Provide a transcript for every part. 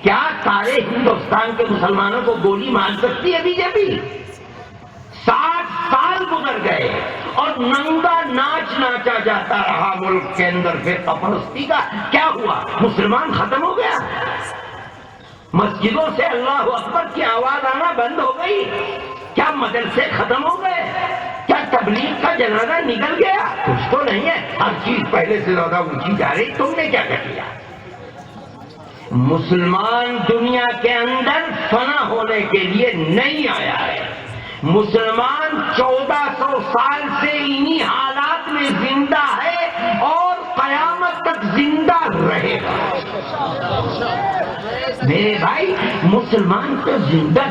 کیا سارے ہندوستان کے مسلمانوں کو گولی مار سکتی ہے بی جے پی؟ 60 سال گزر گئے اور ننگا ناچ ناچا جاتا رہا ملک کے اندر فرقہ پرستی کا. کیا ہوا؟ مسلمان ختم ہو گیا؟ مسجدوں سے اللہ اکبر کی آواز آنا بند ہو گئی؟ کیا مدرسے ختم ہو گئے؟ کیا تبلیغ کا جنازہ نکل گیا؟ کچھ تو نہیں ہے، ہر چیز پہلے سے زیادہ اونچی جا رہی. تم نے کیا کر لیا؟ مسلمان دنیا کے اندر فنا ہونے کے لیے نہیں آیا ہے. مسلمان 1400 سال سے انہی حالات میں زندہ ہے اور قیامت تک زندہ رہے گا. میرے بھائی مسلمان تو زندہ،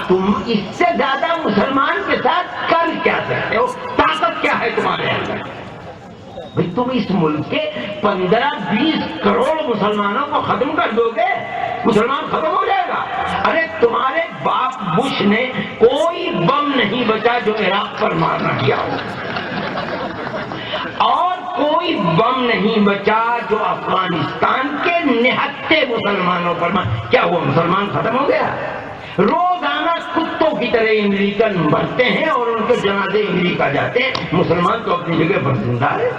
تم اس سے زیادہ مسلمان کے ساتھ کر کیا سکتے ہو؟ طاقت کیا ہے تمہارے اندر؟ بھئی تم اس ملک کے 15-20 کروڑ مسلمانوں کو ختم کر دو گے، مسلمان ختم ہو جائے گا. ارے تمہارے باپ بش نے کوئی بم نہیں بچا جو عراق پر مارنا کیا ہو، اور کوئی بم نہیں بچا جو افغانستان کے نہتے مسلمانوں پر کیا ہوا؟ مسلمان ختم ہو گیا. روزانہ کتوں کی طرح امریکن مرتے ہیں اور ان کے جنازے امریکہ جاتے ہیں. مسلمان تو اپنی جگہ پر زندہ ہے.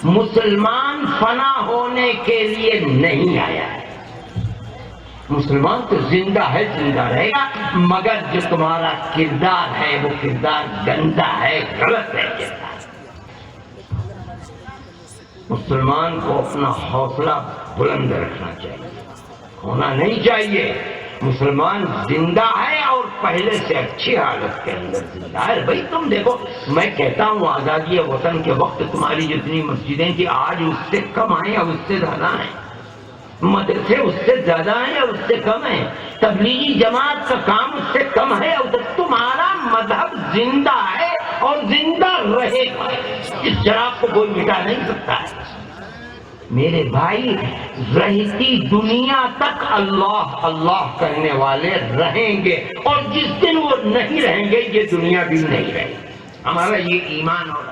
مسلمان فنا ہونے کے لیے نہیں آیا ہے. مسلمان تو زندہ ہے، زندہ رہے گا، مگر جو تمہارا کردار ہے وہ کردار گندا ہے، غلط ہے کردار. مسلمان کو اپنا حوصلہ بلند رکھنا چاہیے، ہونا نہیں چاہیے. مسلمان زندہ ہے اور پہلے سے اچھی حالت کے اندر زندہ ہے. بھائی تم دیکھو، میں کہتا ہوں آزادی وطن کے وقت تمہاری جتنی مسجدیں تھیں آج اس سے کم ہیں یا اس سے زیادہ ہیں؟ مدرسے اس سے زیادہ ہیں یا اس سے کم ہیں؟ تبلیغی جماعت کا کام اس سے کم ہے اور تمہارا مذہب زندہ ہے اور زندہ رہے گا. اس شراب کو کوئی مٹا نہیں سکتا ہے. میرے بھائی رہتی دنیا تک اللہ اللہ کرنے والے رہیں گے، اور جس دن وہ نہیں رہیں گے یہ دنیا بھی نہیں رہے گی. ہمارا یہ ایمان اور